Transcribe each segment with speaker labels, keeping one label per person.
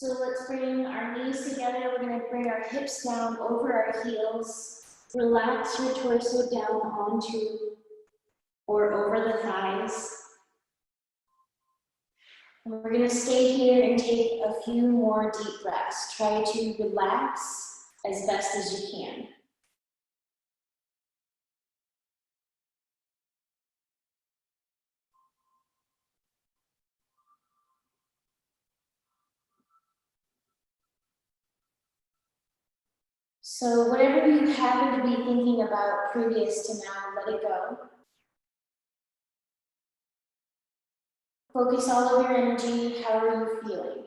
Speaker 1: So let's bring our knees together. We're going to bring our hips down over our heels. Relax your torso down onto or over the thighs. And we're going to stay here and take a few more deep breaths. Try to relax as best as you can. So whatever you happen to be thinking about previous to now, let it go. Focus all of your energy. How are you feeling?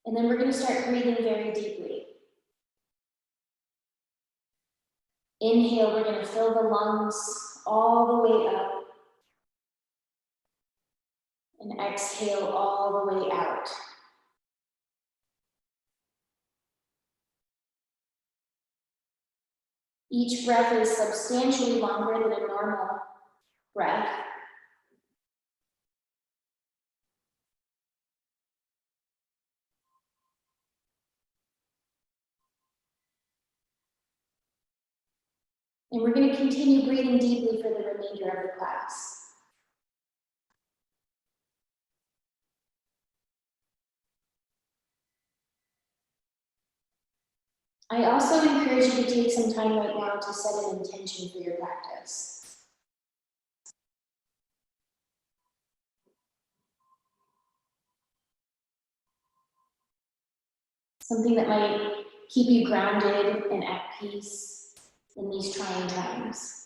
Speaker 1: And then we're going to start breathing very deeply. Inhale, we're going to fill the lungs all the way up. And exhale all the way out. Each breath is substantially longer than a normal breath. And we're going to continue breathing deeply for the remainder of the class. I also encourage you to take some time right now to set an intention for your practice. Something that might keep you grounded and at peace in these trying times.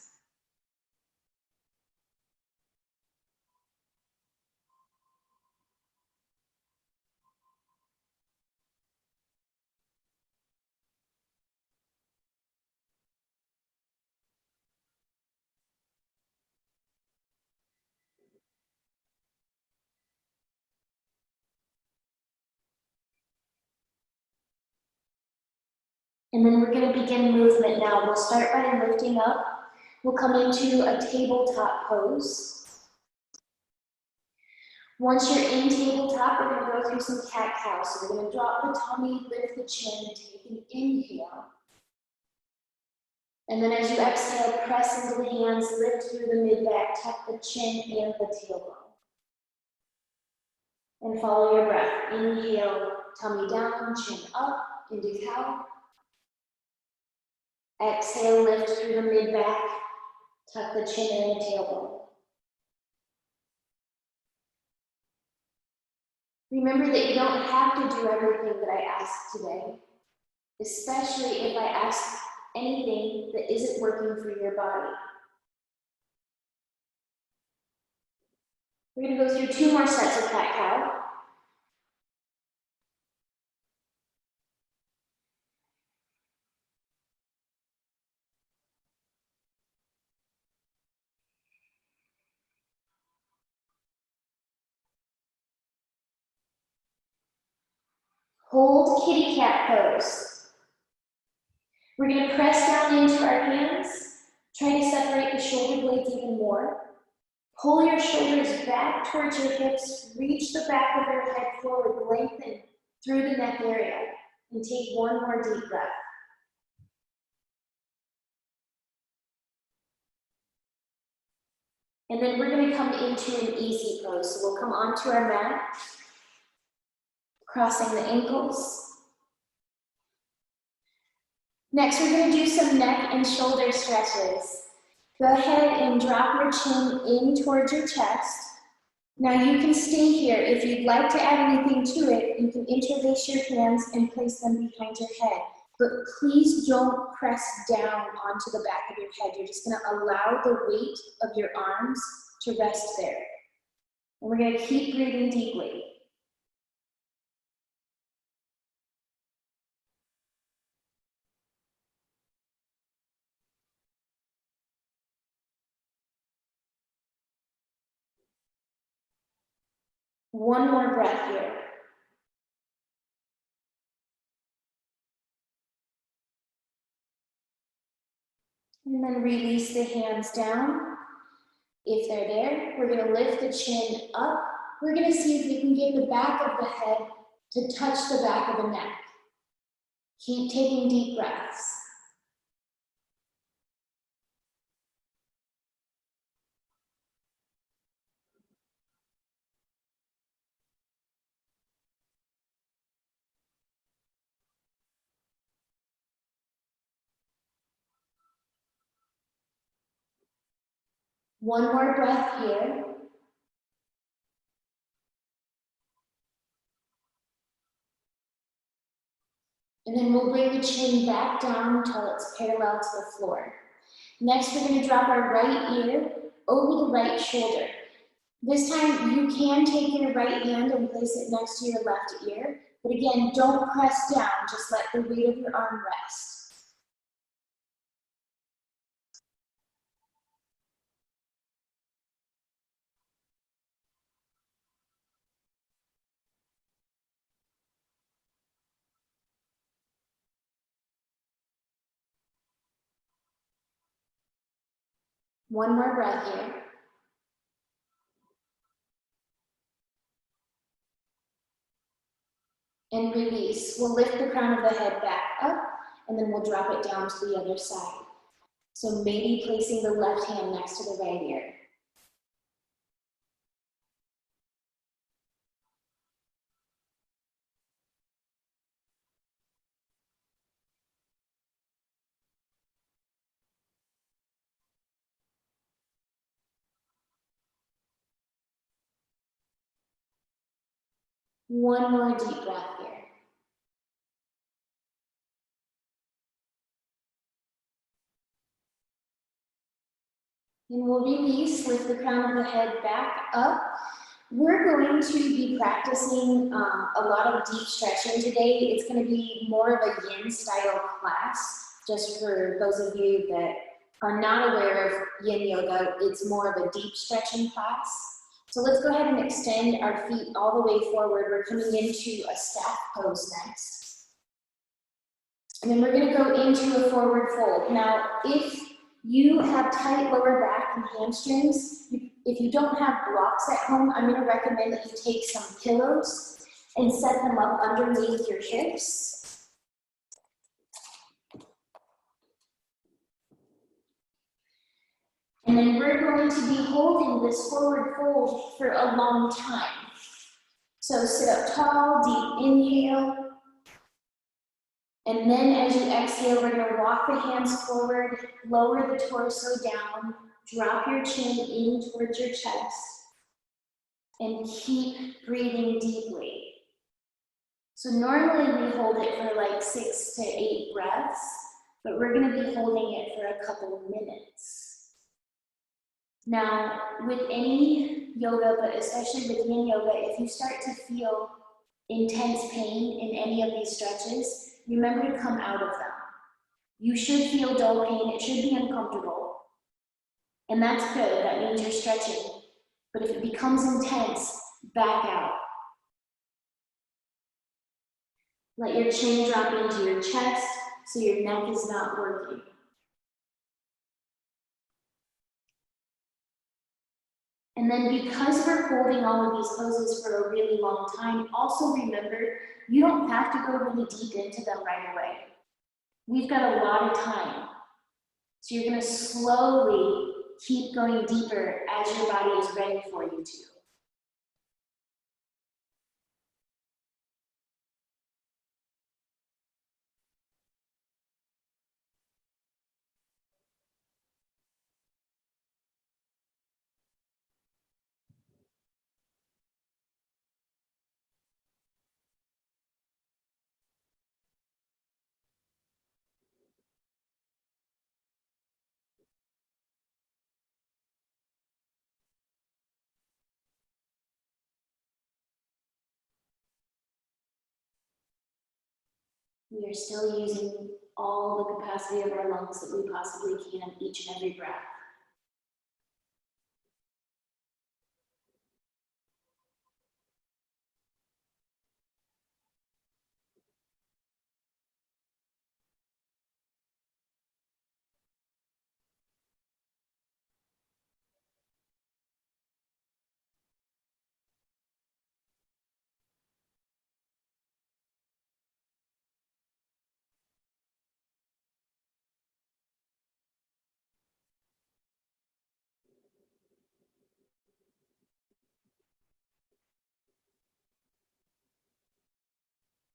Speaker 1: And then we're going to begin movement now. We'll start by lifting up. We'll come into a tabletop pose. Once you're in tabletop, we're going to go through some cat-cow. So we're going to drop the tummy, lift the chin, take an inhale. And then as you exhale, press into the hands, lift through the mid-back, tuck the chin and the tailbone. And follow your breath. Inhale, tummy down, chin up, into cow. Exhale, lift through the mid-back, tuck the chin and the tailbone. Remember that you don't have to do everything that I asked today, especially if I ask anything that isn't working for your body. We're going to go through 2 more sets of cat-cow. Hold kitty cat pose. We're going to press down into our hands, try to separate the shoulder blades even more. Pull your shoulders back towards your hips, reach the back of your head forward, lengthen through the neck area, and take 1 more deep breath. And then we're going to come into an easy pose. So we'll come onto our mat, crossing the ankles. Next, we're going to do some neck and shoulder stretches. Go ahead and drop your chin in towards your chest. Now you can stay here. If you'd like to add anything to it, you can interlace your hands and place them behind your head. But please don't press down onto the back of your head. You're just going to allow the weight of your arms to rest there. And we're going to keep breathing deeply. One more breath here. And then release the hands down. If they're there, we're gonna lift the chin up. We're gonna see if we can get the back of the head to touch the back of the neck. Keep taking deep breaths. One more breath here. And then we'll bring the chin back down until it's parallel to the floor. Next, we're gonna drop our right ear over the right shoulder. This time, you can take your right hand and place it next to your left ear. But again, don't press down, just let the weight of your arm rest. One more breath here. And release. We'll lift the crown of the head back up, and then we'll drop it down to the other side. So maybe placing the left hand next to the right ear. One more deep breath here. And we'll release, lift the crown of the head back up. We're going to be practicing a lot of deep stretching today. It's going to be more of a yin style class, just for those of you that are not aware of yin yoga. It's more of a deep stretching class. So let's go ahead and extend our feet all the way forward. We're coming into a staff pose next. And then we're going to go into a forward fold. Now, if you have tight lower back and hamstrings, if you don't have blocks at home, I'm going to recommend that you take some pillows and set them up underneath your hips. And then we're going to be holding this forward fold for a long time. So sit up tall, deep inhale. And then as you exhale, we're going to walk the hands forward, lower the torso down, drop your chin in towards your chest, and keep breathing deeply. So normally we hold it for like 6 to 8 breaths, but we're going to be holding it for a couple of minutes. Now, with any yoga, but especially with yin yoga, if you start to feel intense pain in any of these stretches, remember to come out of them. You should feel dull pain, it should be uncomfortable. And that's good, that means you're stretching. But if it becomes intense, back out. Let your chin drop into your chest so your neck is not working. And then because we're holding all of these poses for a really long time, also remember, you don't have to go really deep into them right away. We've got a lot of time. So you're going to slowly keep going deeper as your body is ready for you to. We are still using all the capacity of our lungs that we possibly can each and every breath.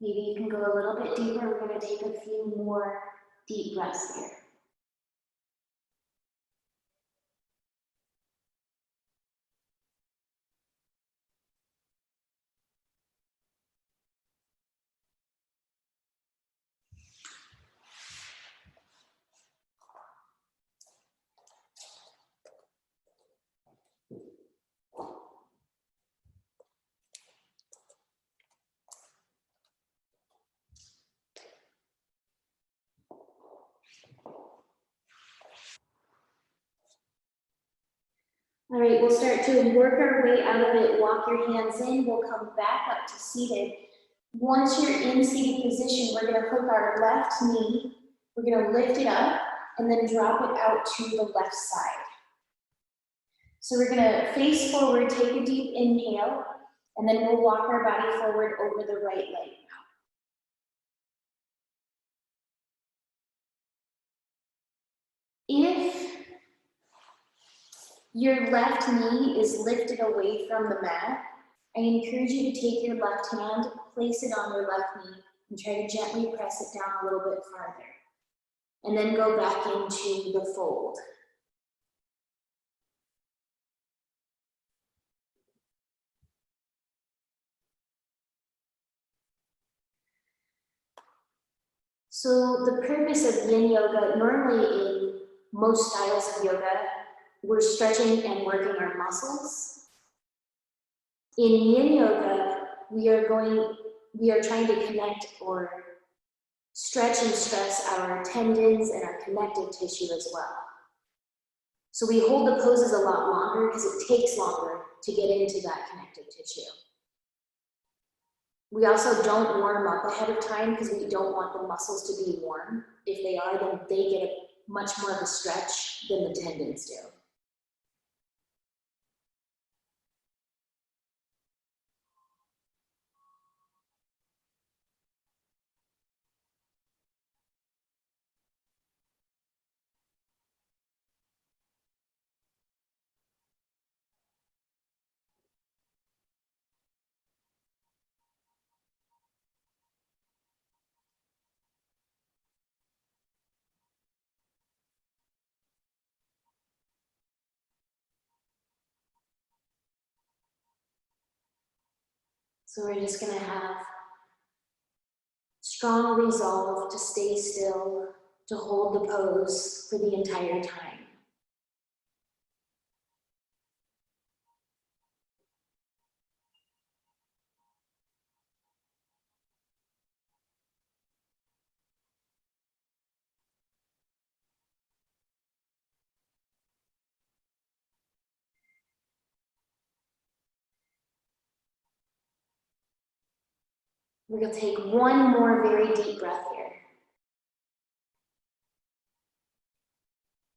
Speaker 1: Maybe you can go a little bit deeper. We're going to take a few more deep breaths here. All right, we'll start to work our way out of it. Walk your hands in. We'll come back up to seated. Once you're in seated position, we're going to hook our left knee. We're going to lift it up and then drop it out to the left side. So we're going to face forward, take a deep inhale, and then we'll walk our body forward over the right leg. If your left knee is lifted away from the mat, I encourage you to take your left hand, place it on your left knee, and try to gently press it down a little bit farther. And then go back into the fold. So the purpose of yin yoga, normally in most styles of yoga, we're stretching and working our muscles. In yin yoga, we are trying to connect or stretch and stress our tendons and our connective tissue as well. So we hold the poses a lot longer because it takes longer to get into that connective tissue. We also don't warm up ahead of time because we don't want the muscles to be warm. If they are, then they get much more of a stretch than the tendons do. So we're just gonna have strong resolve to stay still, to hold the pose for the entire time. We're gonna take one more very deep breath here.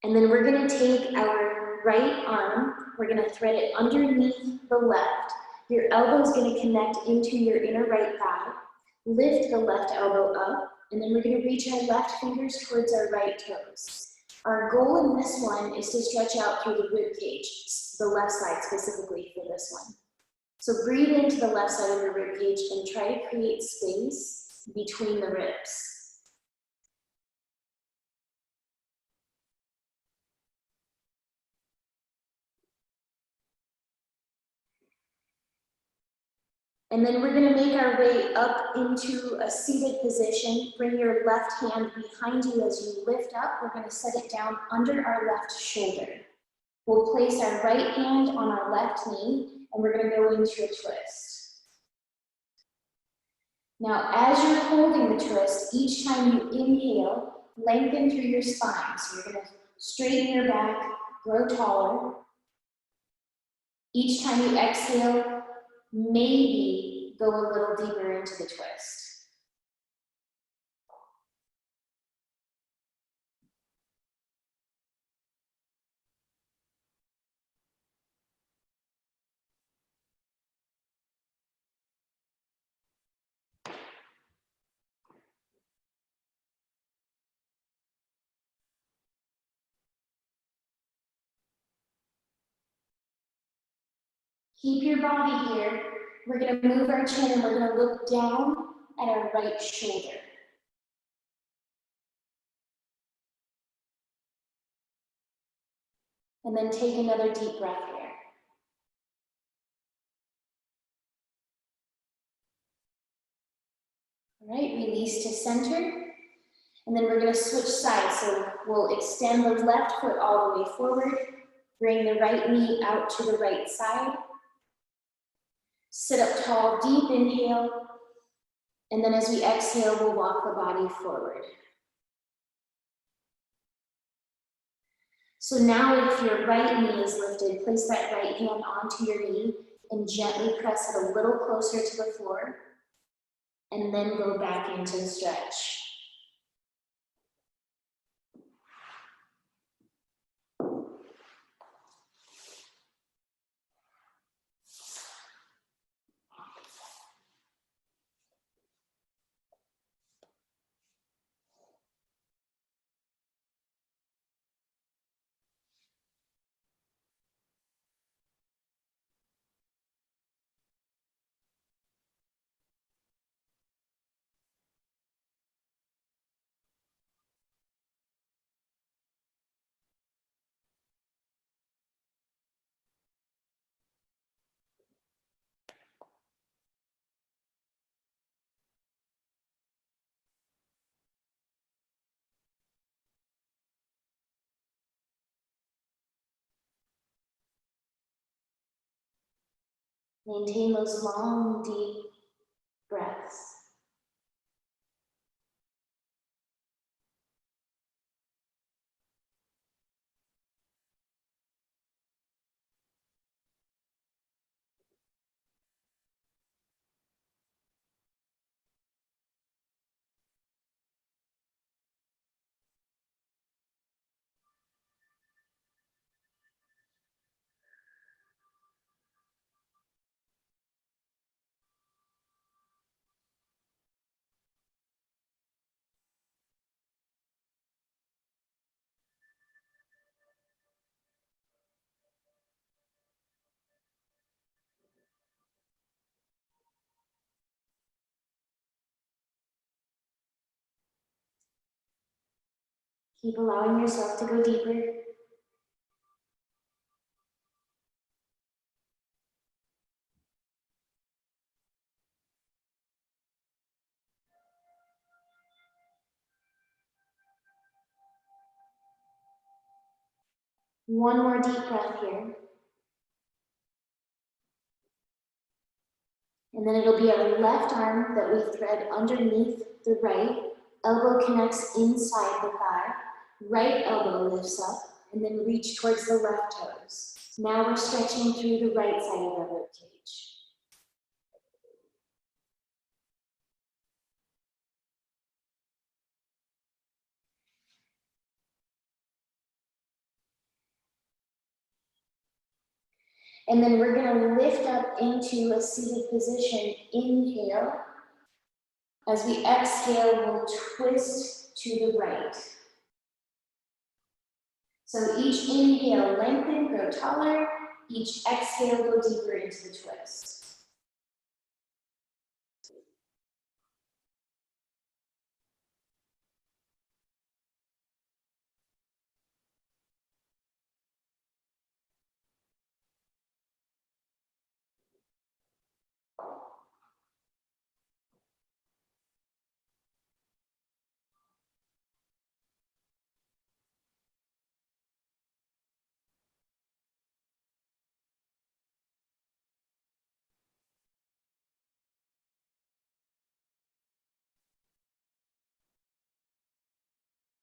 Speaker 1: And then we're gonna take our right arm, we're gonna thread it underneath the left. Your elbow's gonna connect into your inner right thigh. Lift the left elbow up, and then we're gonna reach our left fingers towards our right toes. Our goal in this one is to stretch out through the rib cage, the left side specifically for this one. So breathe into the left side of your rib cage and try to create space between the ribs. And then we're gonna make our way up into a seated position. Bring your left hand behind you as you lift up. We're gonna set it down under our left shoulder. We'll place our right hand on our left knee, and we're gonna go into a twist. Now, as you're holding the twist, each time you inhale, lengthen through your spine. So you're gonna straighten your back, grow taller. Each time you exhale, maybe go a little deeper into the twist. Keep your body here. We're gonna move our chin and we're gonna look down at our right shoulder. And then take another deep breath here. All right, release to center. And then we're going to switch sides. So we'll extend the left foot all the way forward. Bring the right knee out to the right side. Sit up tall, deep inhale. And then as we exhale, we'll walk the body forward. So now if your right knee is lifted, place that right hand onto your knee and gently press it a little closer to the floor. And then go back into the stretch. Maintain those long, deep breaths. Keep allowing yourself to go deeper. One more deep breath here. And then it'll be our left arm that we thread underneath the right. Elbow connects inside the thigh. Right elbow lifts up and then reach towards the left toes. Now we're stretching through the right side of our rib cage. And then we're going to lift up into a seated position. Inhale. As we exhale, we'll twist to the right. So each inhale, lengthen, grow taller. Each exhale, go deeper into the twist.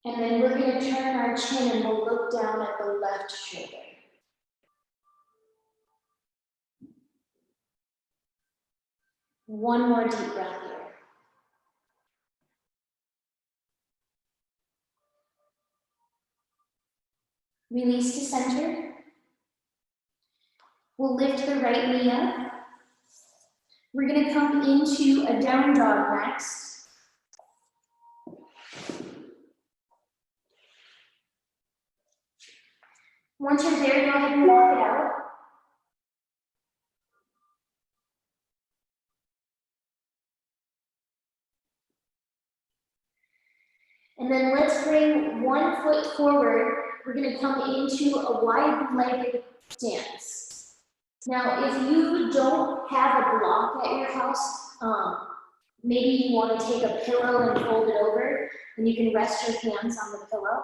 Speaker 1: And then we're going to turn our chin and we'll look down at the left shoulder. One more deep breath here. Release to center. We'll lift the right knee up. We're going to come into a down dog next. Once you're there, go ahead and walk it out. And then let's bring 1 foot forward. We're going to come into a wide-legged stance. Now, if you don't have a block at your house, maybe you want to take a pillow and fold it over, and you can rest your hands on the pillow.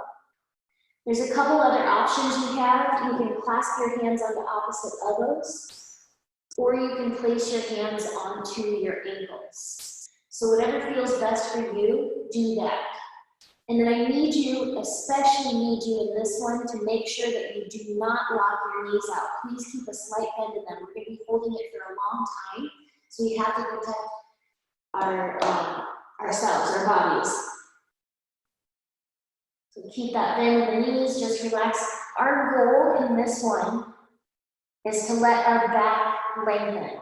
Speaker 1: There's a couple other options you have. You can clasp your hands on the opposite elbows, or you can place your hands onto your ankles. So whatever feels best for you, do that. And then I need you, especially need you in this one, to make sure that you do not lock your knees out. Please keep a slight bend in them. We're going to be holding it for a long time, so we have to protect ourselves, our bodies. So keep that bend in the knees, just relax. Our goal in this one is to let our back lengthen.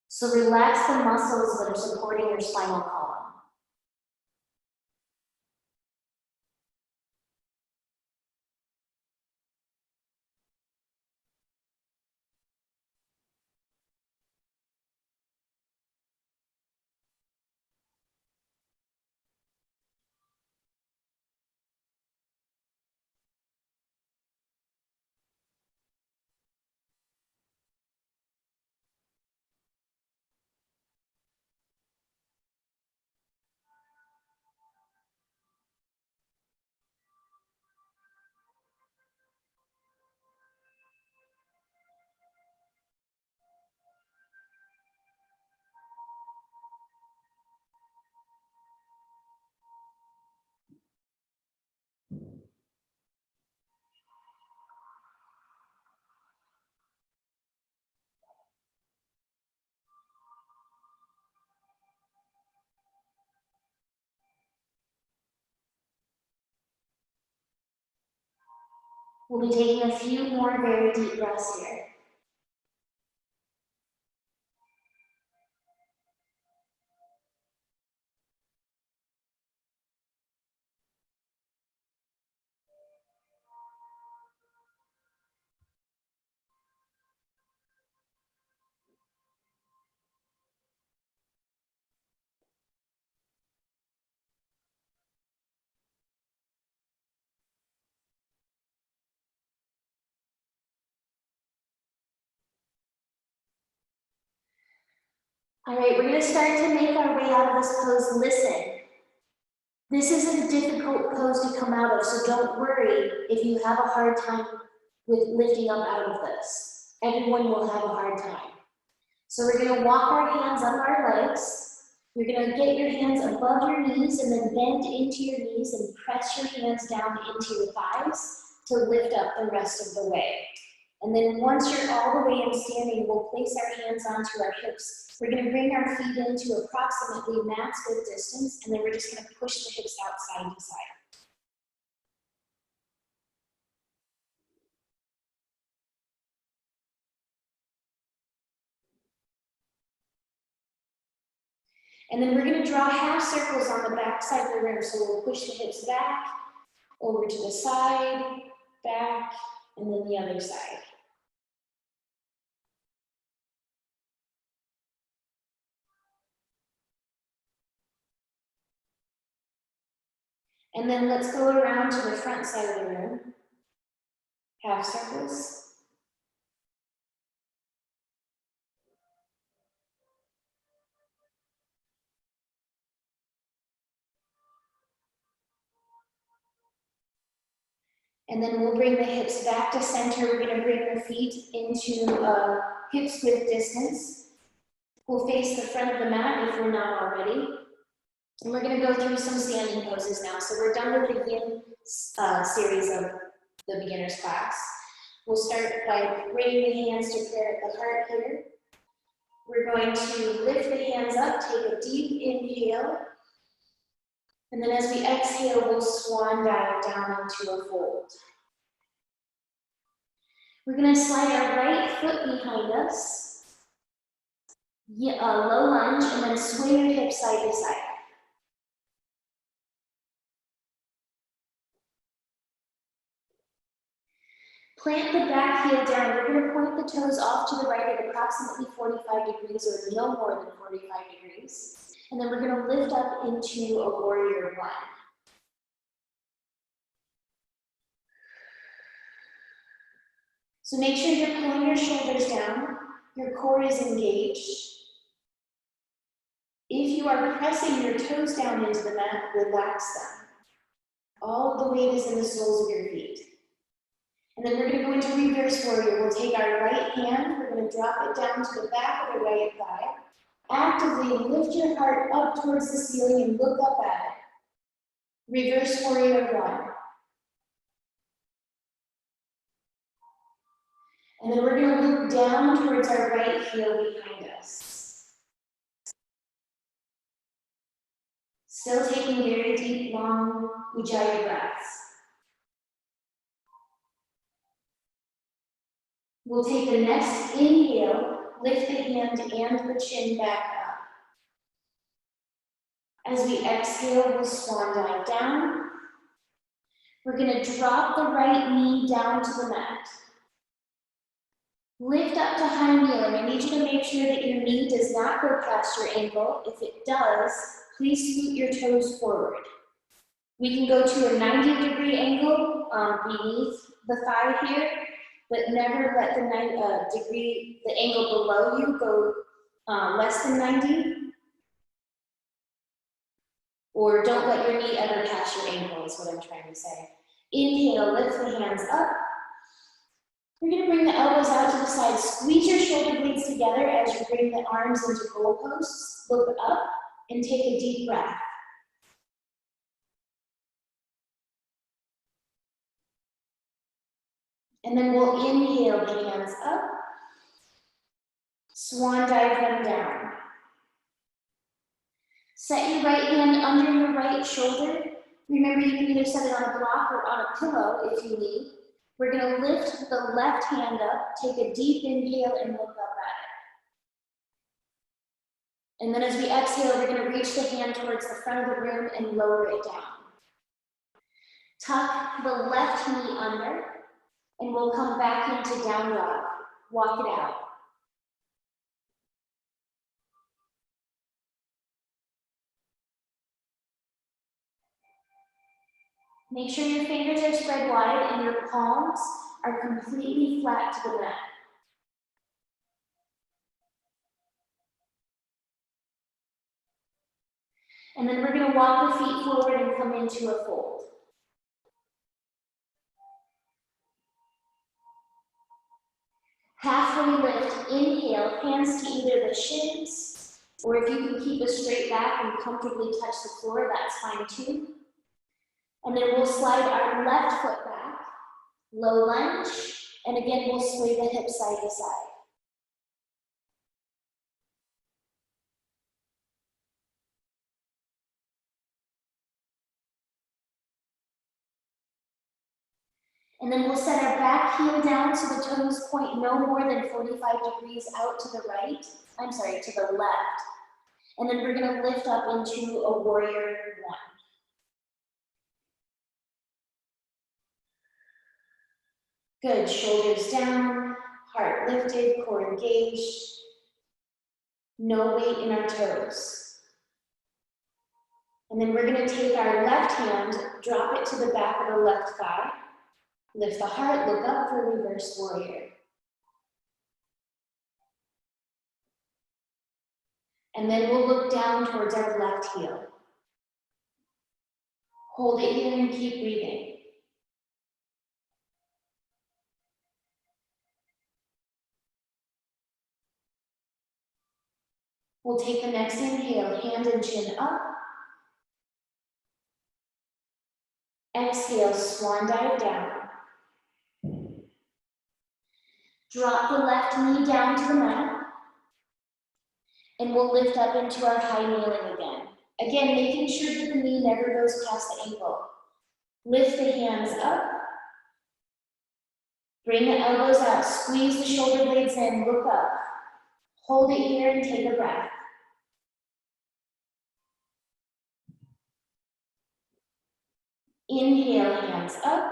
Speaker 1: So relax the muscles that are supporting your spinal column. We'll be taking a few more very deep breaths here. All right, we're going to start to make our way out of this pose. Listen, this is a difficult pose to come out of, so don't worry if you have a hard time with lifting up out of this. Everyone will have a hard time. So we're going to walk our hands up our legs. You're going to get your hands above your knees and then bend into your knees and press your hands down into your thighs to lift up the rest of the way. And then once you're all the way in standing, we'll place our hands onto our hips. We're going to bring our feet into approximately max width distance, and then we're just going to push the hips out side to side. And then we're going to draw half circles on the back side of the room. So we'll push the hips back, over to the side, back, and then the other side. And then let's go around to the front side of the room. Half circles. And then we'll bring the hips back to center. We're going to bring the feet into hips width distance. We'll face the front of the mat if we're not already. And we're going to go through some standing poses now. So we're done with the yin series of the beginner's class. We'll start by bringing the hands to prayer at the heart here. We're going to lift the hands up, take a deep inhale. And then as we exhale, we'll swan dive down into a fold. We're going to slide our right foot behind us, low lunge, and then swing your hips side to side. Plant the back heel down. We're going to point the toes off to the right at approximately 45 degrees or no more than 45 degrees. And then we're going to lift up into a warrior one. So make sure you're pulling your shoulders down, your core is engaged. If you are pressing your toes down into the mat, relax them. All of the weight is in the soles of your feet. And then we're going to go into reverse warrior. We'll take our right hand, we're going to drop it down to the back of the right thigh. Actively lift your heart up towards the ceiling and look up at it. Reverse warrior one. And then we're going to look down towards our right heel behind us. Still taking very deep, long Ujjayi breaths. We'll take the next inhale, lift the hand and the chin back up. As we exhale, we'll swan dive down. We're going to drop the right knee down to the mat. Lift up to high kneeling. I need you to make sure that your knee does not go past your ankle. If it does, please scoot your toes forward. We can go to a 90-degree angle beneath the thigh here, but never let the angle below you go less than 90. Or don't let your knee ever pass your ankle is what I'm trying to say. Inhale, lift the hands up. We're going to bring the elbows out to the side. Squeeze your shoulder blades together as you bring the arms into goalposts. Look up and take a deep breath. And then we'll inhale the hands up. Swan dive them down. Set your right hand under your right shoulder. Remember, you can either set it on a block or on a pillow if you need. We're going to lift the left hand up, take a deep inhale, and look up at it. And then as we exhale, we're going to reach the hand towards the front of the room and lower it down. Tuck the left knee under, and we'll come back into down dog. Walk it out. Make sure your fingers are spread wide and your palms are completely flat to the mat. And then we're going to walk the feet forward and come into a fold. Halfway lift, inhale, hands to either the shins, or if you can keep a straight back and comfortably touch the floor, that's fine too. And then we'll slide our left foot back, low lunge, and again, we'll sway the hips side to side. And then we'll set our back heel down so the toes point no more than 45 degrees out to the right, to the left. And then we're going to lift up into a warrior one. Good, shoulders down, heart lifted, core engaged. No weight in our toes. And then we're going to take our left hand, drop it to the back of the left thigh. Lift the heart, look up for reverse warrior. And then we'll look down towards our left heel. Hold it here and keep breathing. We'll take the next inhale, hand and chin up. Exhale, swan dive down. Drop the left knee down to the mat. And we'll lift up into our high kneeling again. Again, making sure that the knee never goes past the ankle. Lift the hands up. Bring the elbows out, squeeze the shoulder blades in, look up. Hold it here and take a breath. Inhale, hands up.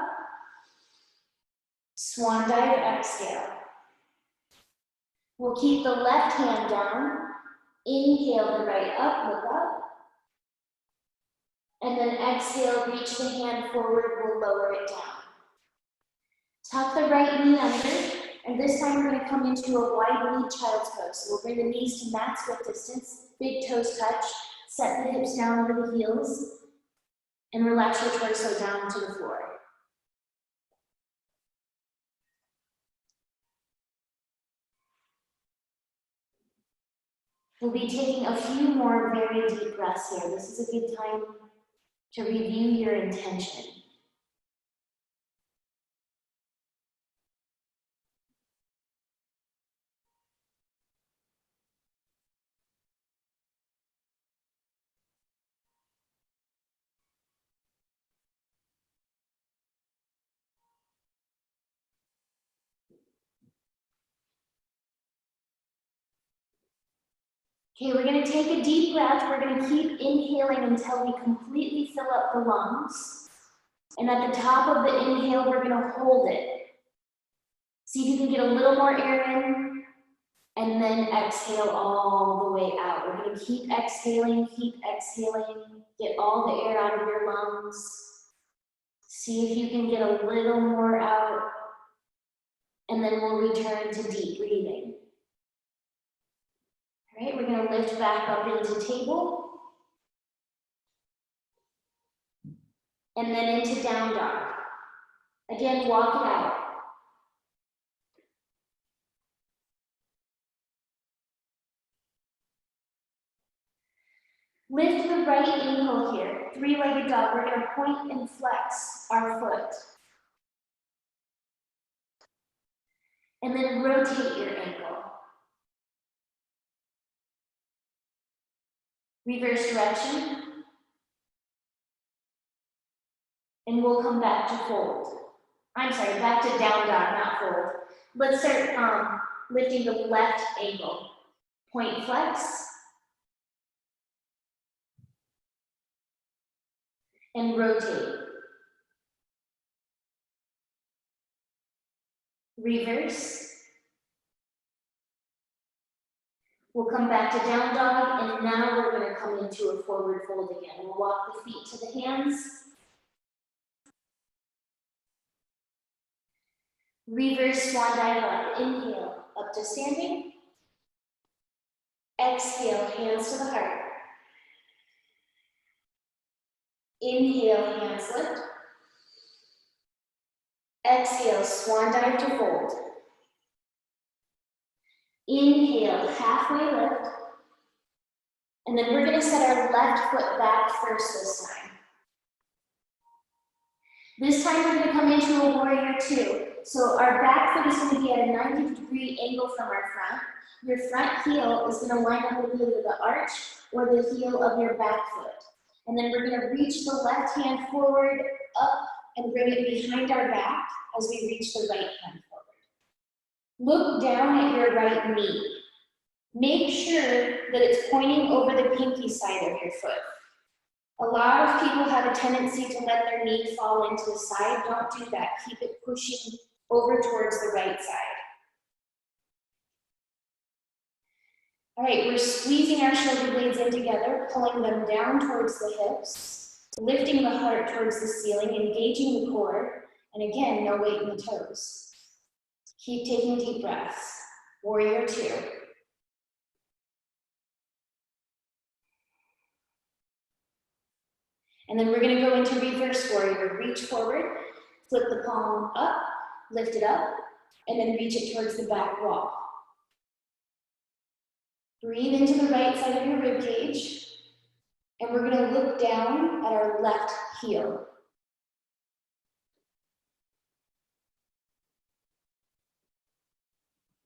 Speaker 1: Swan dive, exhale. We'll keep the left hand down. Inhale the right up, look up. And then exhale, reach the hand forward, we'll lower it down. Tuck the right knee under, And this time we're gonna come into a wide knee child's pose. So we'll bring the knees to max hip distance, big toes touch, set the hips down over the heels, and relax your torso down to the floor. We'll be taking a few more very deep breaths here. This is a good time to review your intention. Okay, we're gonna take a deep breath. We're gonna keep inhaling until we completely fill up the lungs. And at the top of the inhale, we're gonna hold it. See if you can get a little more air in, and then exhale all the way out. We're gonna keep exhaling, get all the air out of your lungs. See if you can get a little more out, and then we'll return to deep breathing. All right, we're gonna lift back up into table, and then into down dog. Again, walk it out. Lift the right ankle here, three-legged dog. We're gonna point and flex our foot. And then rotate your ankle. Reverse direction. And we'll come back to fold. I'm sorry, back to down dog, not fold. Let's start lifting the left ankle. Point flex. And rotate. Reverse. We'll come back to down dog, and now we're gonna come into a forward fold again. We'll walk the feet to the hands. Reverse swan dive up. Inhale, up to standing. Exhale, hands to the heart. Inhale, hands lift. Exhale, swan dive to fold. Inhale, halfway lift. And then we're gonna set our left foot back first this time. This time we're gonna come into a warrior two. So our back foot is gonna be at a 90-degree angle from our front. Your front heel is gonna line up with either the arch or the heel of your back foot. And then we're gonna reach the left hand forward, up, and bring it behind our back as we reach the right hand forward. Look down at your right knee. Make sure that it's pointing over the pinky side of your foot. A lot of people have a tendency to let their knee fall into the side. Don't do that. Keep it pushing over towards the right side. All right, we're squeezing our shoulder blades in together, pulling them down towards the hips, lifting the heart towards the ceiling, engaging the core, and again, no weight in the toes. Keep taking deep breaths. Warrior two. And then we're gonna go into reverse warrior. Reach forward, flip the palm up, lift it up, and then reach it towards the back wall. Breathe into the right side of your rib cage, and we're gonna look down at our left heel.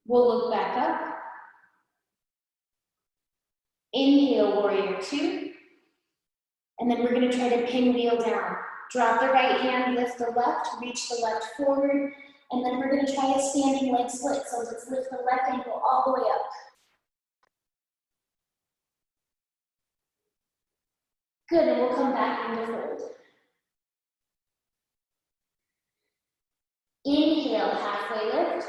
Speaker 1: We'll look back up. Inhale, warrior two. And then we're gonna try to pinwheel down. Drop the right hand, lift the left, reach the left forward, and then we're gonna try a standing leg split. So let's lift the left ankle all the way up. Good, and we'll come back into fold. Inhale, halfway lift.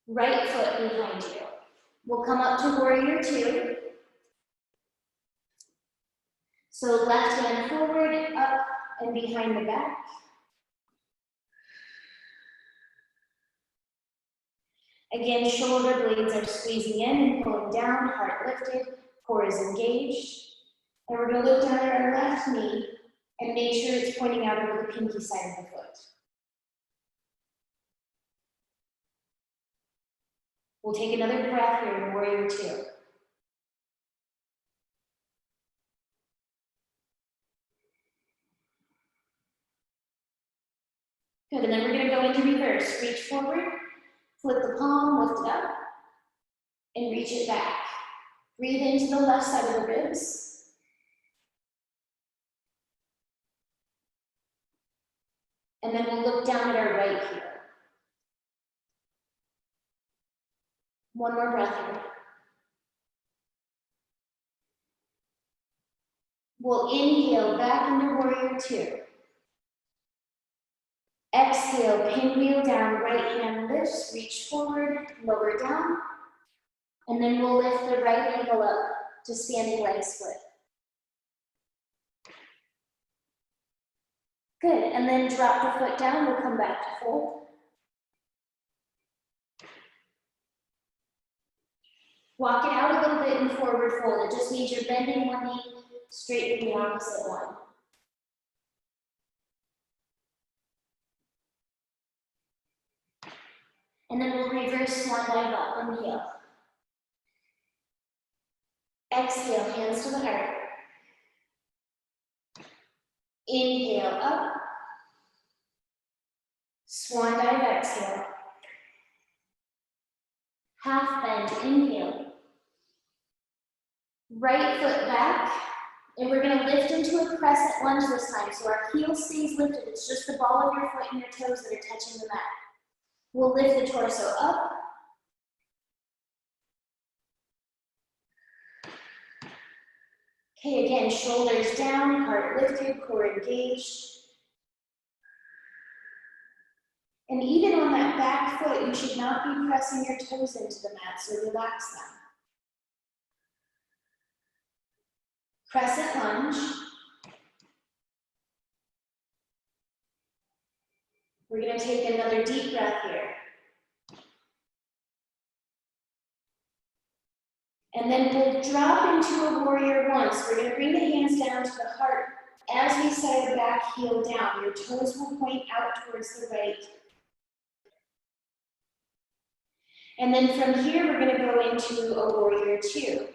Speaker 1: Right foot behind you. We'll come up to warrior two. So left hand forward, up, and behind the back. Again, shoulder blades are squeezing in and pulling down, heart lifted, core is engaged. And we're going to look down at our left knee and make sure it's pointing out over the pinky side of the foot. We'll take another breath here in Warrior Two. Good, and then we're going to go into reverse. Reach forward, flip the palm, lift it up, and reach it back. Breathe into the left side of the ribs. And then we'll look down at our right here. One more breath here. We'll inhale back into Warrior Two. Exhale, pinwheel down, right hand lifts, reach forward, lower down. And then we'll lift the right ankle up to standing leg split. Good, and then drop the foot down, we'll come back to fold. Walk it out a little bit in forward fold. It just means you're bending one knee, straightening the opposite one. And then we'll reverse swan dive up, inhale. Exhale, hands to the heart. Inhale up. Swan dive, exhale. Half bend, inhale. Right foot back. And we're going to lift into a crescent lunge this time. So our heel stays lifted. It's just the ball of your foot and your toes that are touching the mat. We'll lift the torso up. Okay, again, shoulders down, heart lifted, core engaged. And even on that back foot, you should not be pressing your toes into the mat, so relax them. Crescent lunge. We're going to take another deep breath here. And then we'll drop into a Warrior One. So we're going to bring the hands down to the heart. As we set our back heel down, your toes will point out towards the right. And then from here, we're going to go into a Warrior Two.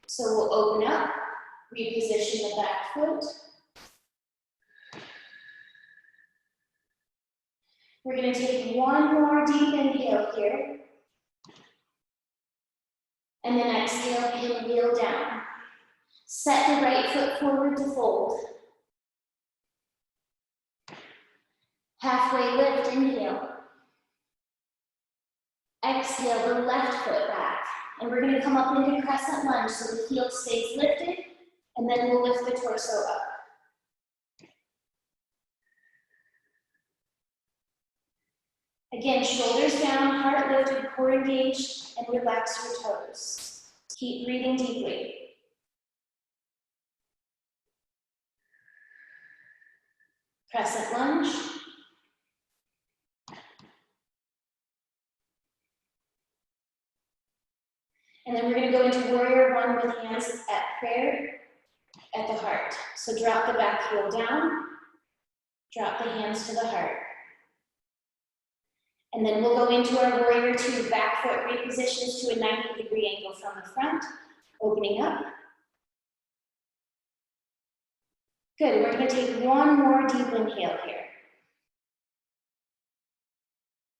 Speaker 1: So we'll open up, reposition the back foot. We're going to take one more deep inhale here. And then exhale, pinwheel down. Set the right foot forward to fold. Halfway lift, inhale. Exhale, the left foot back. And we're going to come up into crescent lunge so the heel stays lifted, and then we'll lift the torso up. Again, shoulders down, heart lifted, core engaged, and relax your toes. Keep breathing deeply. Crescent lunge. And then we're going to go into Warrior One with hands at prayer at the heart. So drop the back heel down, drop the hands to the heart. And then we'll go into our Warrior Two. Back foot repositions to a 90-degree angle from the front, opening up. Good, we're going to take one more deep inhale here.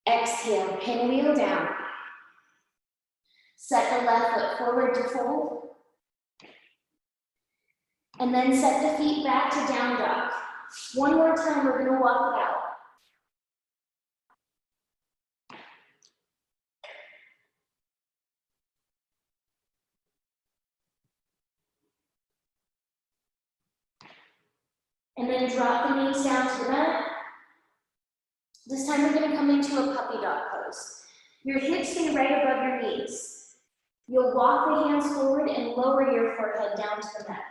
Speaker 1: Exhale, pinwheel down. Set the left foot forward to fold. And then set the feet back to down dog. One more time, we're going to walk it out. And then drop the knees down to the mat. This time we're going to come into a puppy dog pose. Your hips stay right above your knees. You'll walk the hands forward and lower your forehead down to the mat.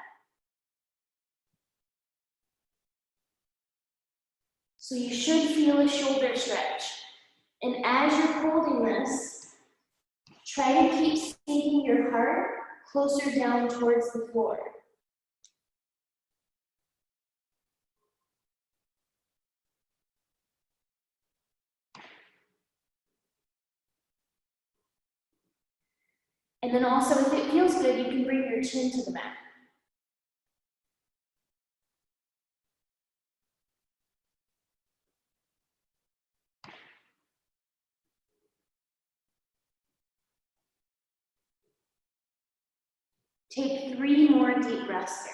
Speaker 1: So you should feel a shoulder stretch. And as you're holding this, Try to keep sinking your heart closer down towards the floor. And then also, if it feels good, you can bring your chin to the mat. Take 3 more deep breaths here.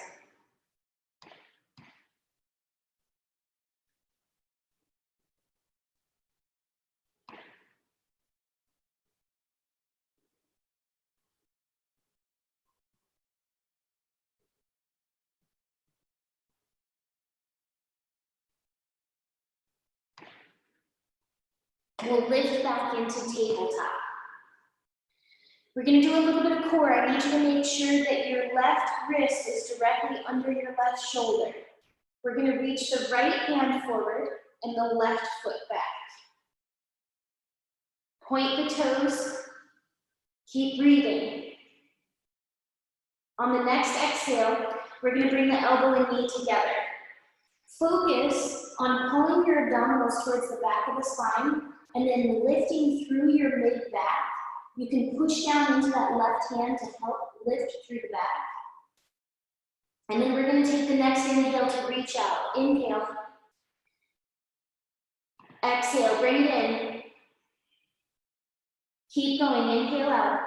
Speaker 1: We'll lift back into tabletop. We're going to do a little bit of core. I need you to make sure that your left wrist is directly under your left shoulder. We're going to reach the right hand forward and the left foot back. Point the toes. Keep breathing. On the next exhale, we're going to bring the elbow and knee together. Focus on pulling your abdominals towards the back of the spine and then lifting through your mid-back. You can push down into that left hand to help lift through the back. And then we're going to take the next inhale to reach out. Inhale. Exhale, bring it in. Keep going, inhale out.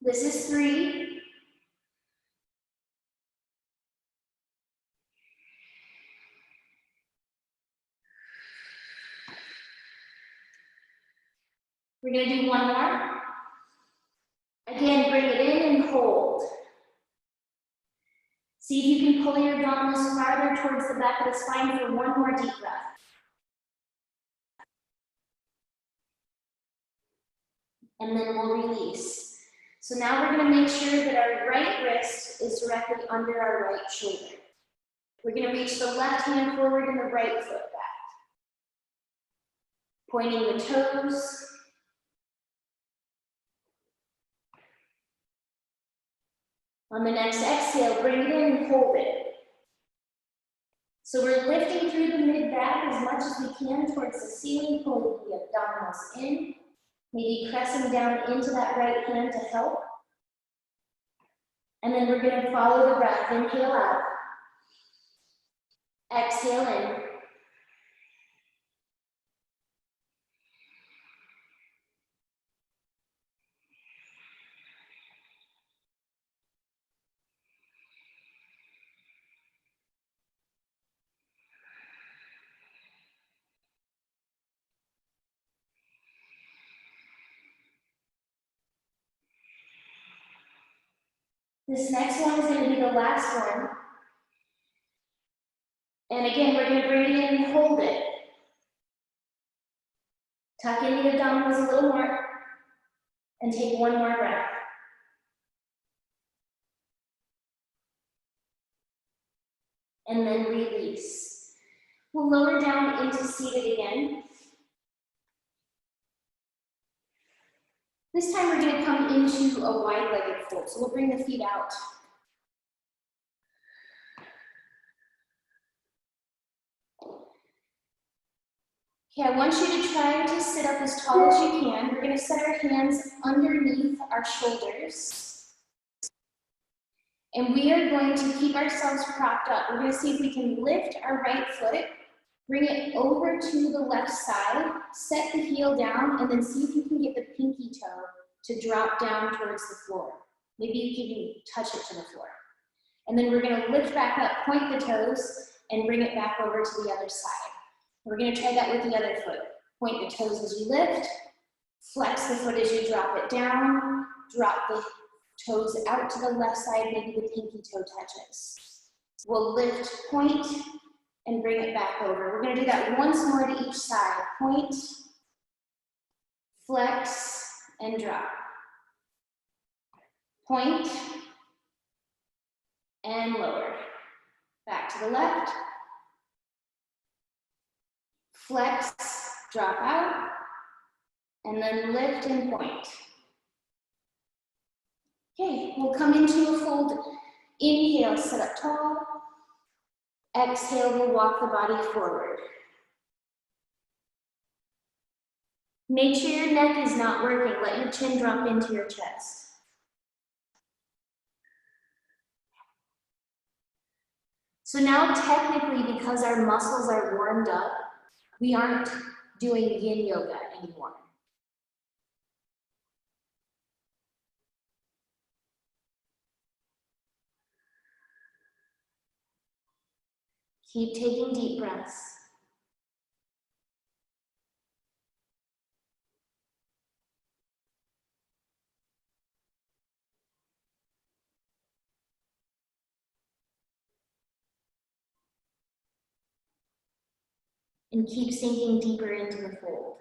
Speaker 1: This is 3. We're going to do 1 more. Again, bring it in and hold. See if you can pull your abdominals farther towards the back of the spine for 1 more deep breath. And then we'll release. So now we're going to make sure that our right wrist is directly under our right shoulder. We're going to reach the left hand forward and the right foot back. Pointing the toes. On the next exhale, bring it in and hold it. So we're lifting through the mid-back as much as we can towards the ceiling, pulling the abdominals in. Maybe pressing down into that right hand to help. And then we're going to follow the breath. Inhale out. Exhale in. This next one is going to be the last one. And again, we're going to bring it in and hold it. Tuck into the abdominals a little more. And take 1 more breath. And then release. We'll lower down into seated again. This time we're going to come into a wide-legged fold. So we'll bring the feet out. Okay, I want you to try to sit up as tall as you can. We're going to set our hands underneath our shoulders. And we are going to keep ourselves propped up. We're going to see if we can lift our right foot, bring it over to the left side, set the heel down, and then see if you can get the pinky toe to drop down towards the floor. Maybe you can even touch it to the floor. And then we're going to lift back up, point the toes, and bring it back over to the other side. We're going to try that with the other foot. Point the toes as you lift, flex the foot as you drop it down, drop the toes out to the left side, maybe the pinky toe touches. We'll lift, point, and bring it back over. We're going to do that once more to each side. Point, flex, and drop. Point, and lower. Back to the left. Flex, drop out, and then lift and point. Okay, we'll come into a fold. Inhale, sit up tall. Exhale, we'll walk the body forward. Make sure your neck is not working. Let your chin drop into your chest. So now technically, because our muscles are warmed up, we aren't doing yin yoga anymore. Keep taking deep breaths. And keep sinking deeper into the fold.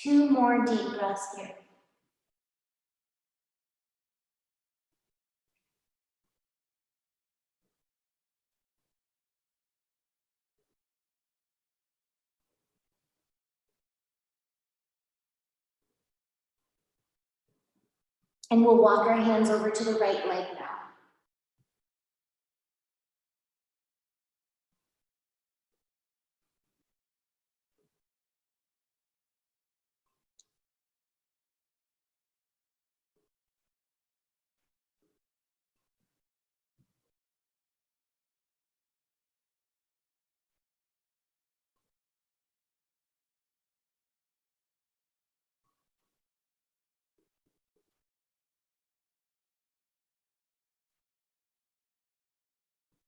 Speaker 1: Two more deep breaths here. And we'll walk our hands over to the right leg now.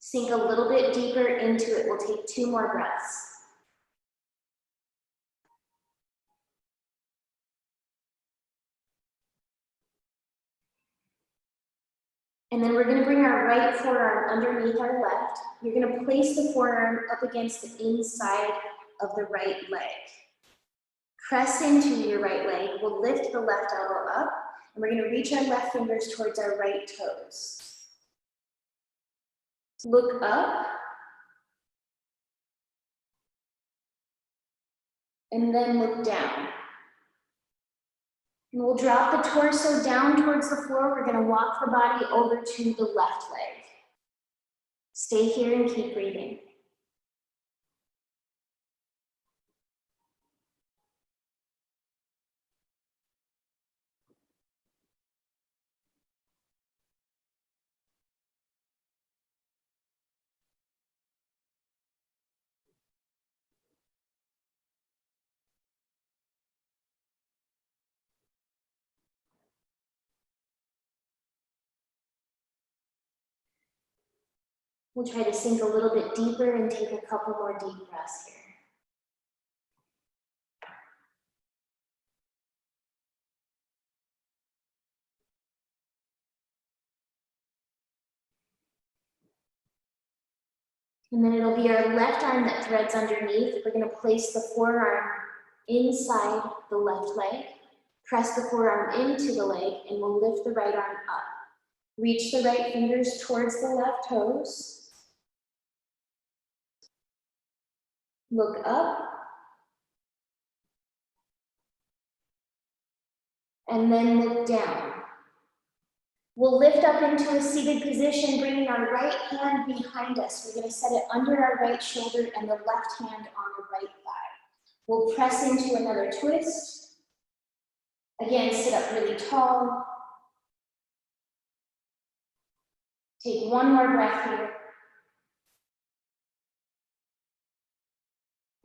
Speaker 1: Sink a little bit deeper into it. We'll take two more breaths. And then we're going to bring our right forearm underneath our left. You're going to place the forearm up against the inside of the right leg. Press into your right leg. We'll lift the left elbow up, and we're going to reach our left fingers towards our right toes. Look up. And then look down. And we'll drop the torso down towards the floor. We're going to walk the body over to the left leg. Stay here and keep breathing. We'll try to sink a little bit deeper and take a couple more deep breaths here. And then it'll be our left arm that threads underneath. We're going to place the forearm inside the left leg, press the forearm into the leg, and we'll lift the right arm up. Reach the right fingers towards the left toes. Look up. And then look down. We'll lift up into a seated position, bringing our right hand behind us. We're going to set it under our right shoulder and the left hand on the right thigh. We'll press into another twist. Again, sit up really tall. Take one more breath here.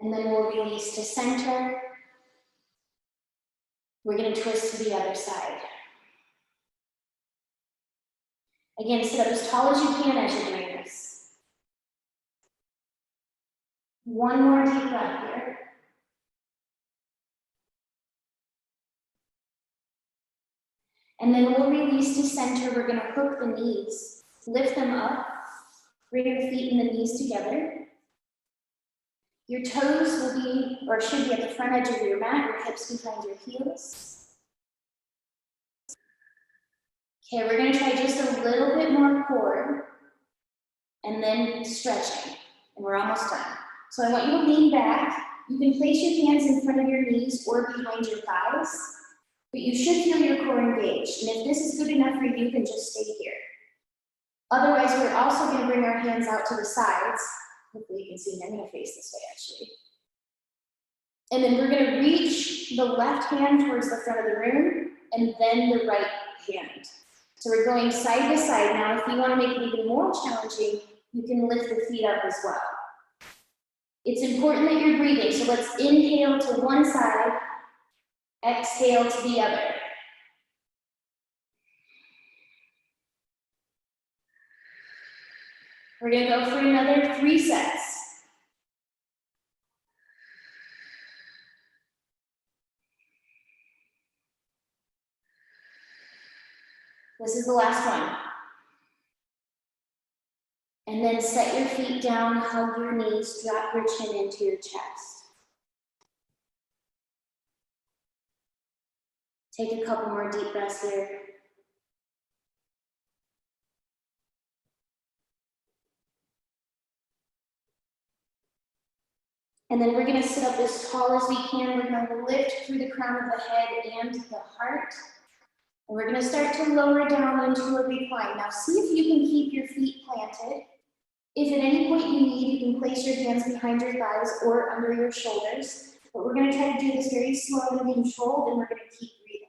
Speaker 1: And then we'll release to center. We're going to twist to the other side. Again, sit up as tall as you can as you're doing this. One more deep breath here. And then we'll release to center. We're gonna hook the knees, lift them up, bring the feet and the knees together. Your toes will be, or should be, at the front edge of your mat, your hips behind your heels. Okay, we're gonna try just a little bit more core, and then stretching, and we're almost done. So I want you to lean back. You can place your hands in front of your knees or behind your thighs, but you should feel your core engaged. And if this is good enough for you, then just stay here. Otherwise, we're also gonna bring our hands out to the sides. Hopefully you can see me, I'm gonna face this way actually. And then we're gonna reach the left hand towards the front of the room, and then the right hand. So we're going side to side. Now, if you wanna make it even more challenging, you can lift the feet up as well. It's important that you're breathing, so let's inhale to one side, exhale to the other. We're gonna go for another 3 sets. This is the last one. And then set your feet down, hug your knees, drop your chin into your chest. Take a couple more deep breaths here. And then we're gonna sit up as tall as we can. We're gonna lift through the crown of the head and the heart. And we're gonna start to lower down into a recline. Now see if you can keep your feet planted. If at any point you need, you can place your hands behind your thighs or under your shoulders. But we're gonna try to do this very slow and controlled, and we're gonna keep breathing.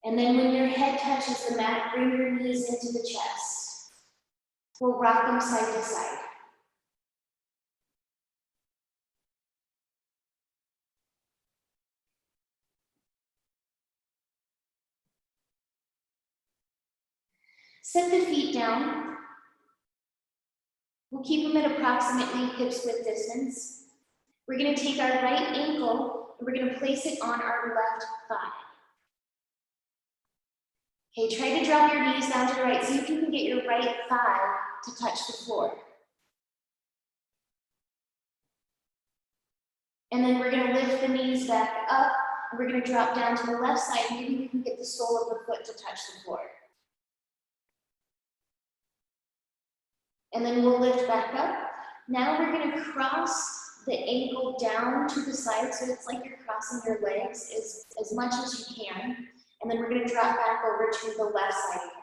Speaker 1: And then when your head touches the mat, bring your knees into the chest. We'll rock them side to side. Set the feet down. We'll keep them at approximately hips width distance. We're gonna take our right ankle and we're gonna place it on our left thigh. Okay, try to drop your knees down to the right. See if you can get your right thigh to touch the floor. And then we're gonna lift the knees back up, and we're gonna drop down to the left side. Maybe we can get the sole of the foot to touch the floor. And then we'll lift back up. Now we're gonna cross the ankle down to the side, so it's like you're crossing your legs as much as you can. And then we're gonna drop back over to the left side again.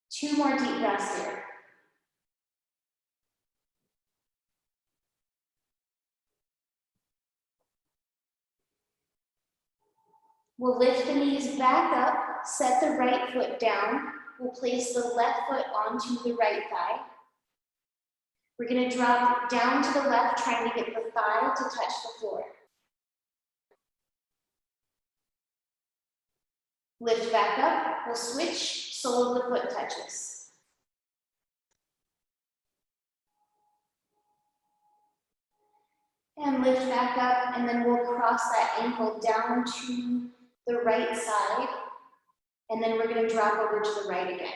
Speaker 1: Two more deep breaths here. We'll lift the knees back up, set the right foot down. We'll place the left foot onto the right thigh. We're gonna drop down to the left, trying to get the thigh to touch the floor. Lift back up, we'll switch, sole of the foot touches. And lift back up, and then we'll cross that ankle down to the right side, and then we're gonna drop over to the right again.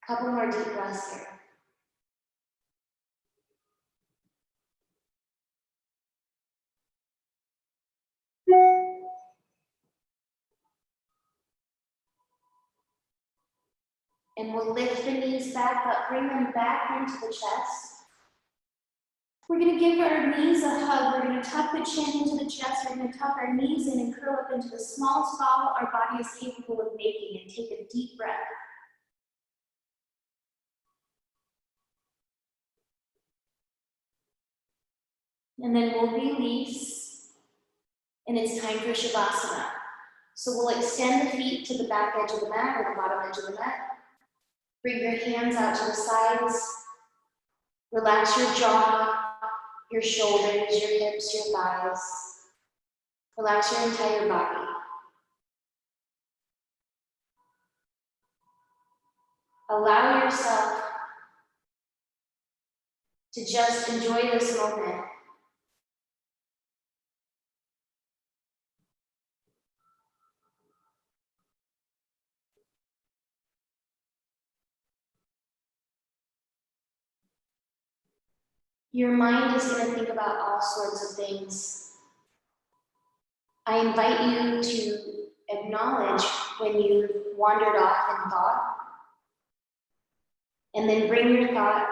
Speaker 1: Couple more deep breaths here. And we'll lift the knees back up, bring them back into the chest. We're gonna give our knees a hug. We're gonna tuck the chin into the chest. We're gonna tuck our knees in and curl up into the smallest ball our body is capable of making, and take a deep breath. And then we'll release, and it's time for Shavasana. So we'll extend the feet to the back edge of the mat or the bottom edge of the mat. Bring your hands out to the sides. Relax your jaw, your shoulders, your hips, your thighs. Relax your entire body. Allow yourself to just enjoy this moment. Your mind is going to think about all sorts of things. I invite you to acknowledge when you've wandered off in thought, and then bring your thought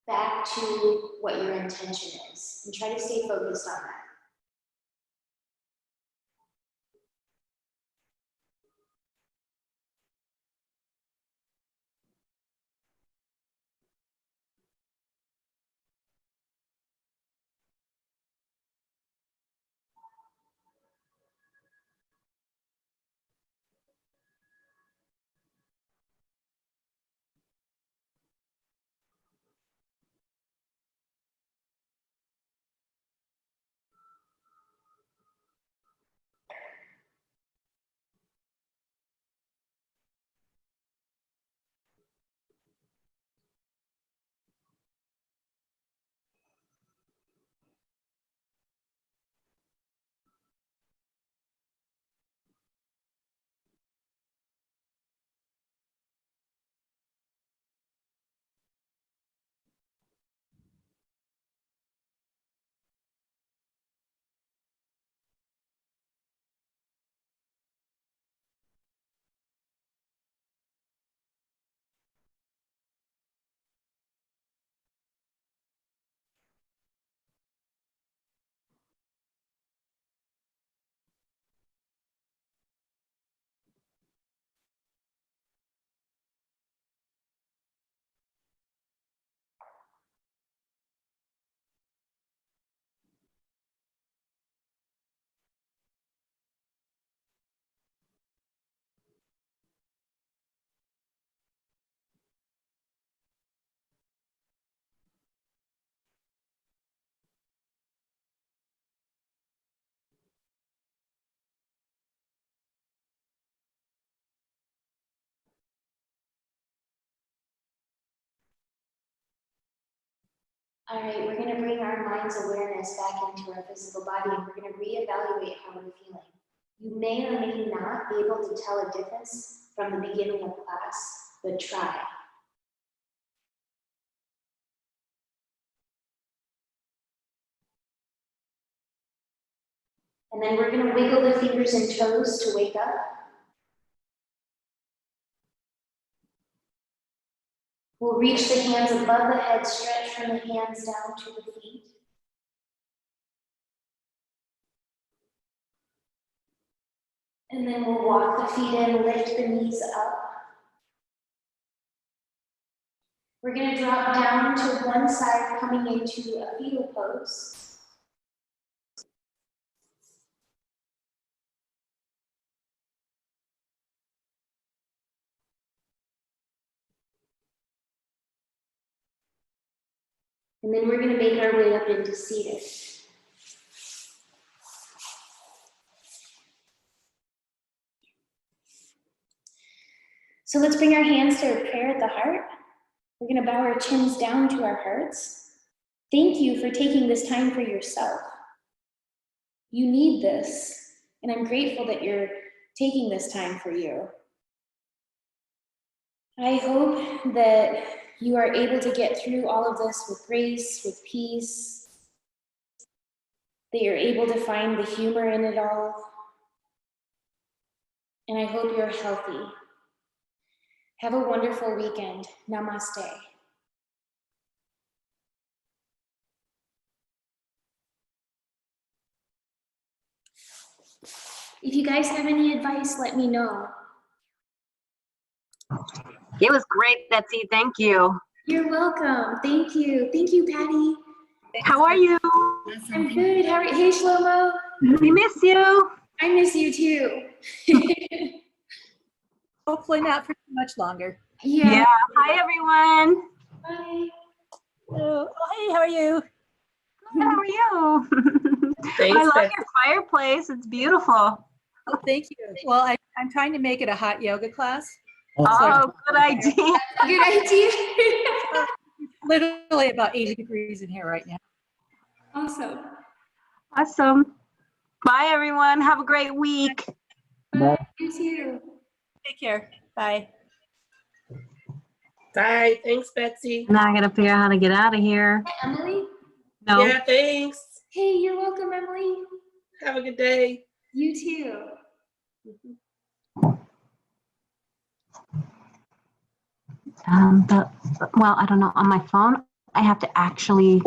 Speaker 1: back to what your intention is, and try to stay focused on that. All right, we're going to bring our mind's awareness back into our physical body, and we're going to reevaluate how we're feeling. You may or may not be able to tell a difference from the beginning of class, but try. And then we're going to wiggle the fingers and toes to wake up. We'll reach the hands above the head, stretch from the hands down to the feet. And then we'll walk the feet in, lift the knees up. We're going to drop down to one side, coming into a fetal pose. And then we're going to make our way up into seated. So let's bring our hands to a prayer at the heart. We're going to bow our chins down to our hearts. Thank you for taking this time for yourself. You need this, and I'm grateful that you're taking this time for you. I hope that you are able to get through all of this with grace, with peace, that you're able to find the humor in it all. And I hope you're healthy. Have a wonderful weekend. Namaste. If you guys have any advice, let me know.
Speaker 2: It was great, Betsy. Thank you.
Speaker 1: You're welcome. Thank you. Thank you, Patty.
Speaker 2: How are you?
Speaker 1: I'm good. How are you? Hey, Shlomo.
Speaker 2: We miss you.
Speaker 1: I miss you too.
Speaker 3: Hopefully not for too much longer.
Speaker 2: Yeah. Hi, everyone.
Speaker 1: Bye.
Speaker 3: Oh, hey, how are you?
Speaker 2: How are you?
Speaker 4: Thanks,
Speaker 2: I love
Speaker 4: Betsy.
Speaker 2: your fireplace. It's beautiful.
Speaker 3: Oh, thank you. Well, I'm trying to make it a hot yoga class.
Speaker 2: Oh, good idea.
Speaker 1: Good idea.
Speaker 3: Literally about 80 degrees in here right now.
Speaker 1: Awesome.
Speaker 2: Awesome. Bye, everyone. Have a great week.
Speaker 1: Bye. You too.
Speaker 3: Take care. Bye.
Speaker 4: Bye. Thanks, Betsy.
Speaker 2: Now I gotta figure out how to get out of here.
Speaker 1: Hi, Emily.
Speaker 2: No.
Speaker 4: Yeah, thanks.
Speaker 1: Hey, you're welcome, Emily.
Speaker 4: Have a good day.
Speaker 1: You too.
Speaker 2: Well, I don't know. On my phone, I have to actually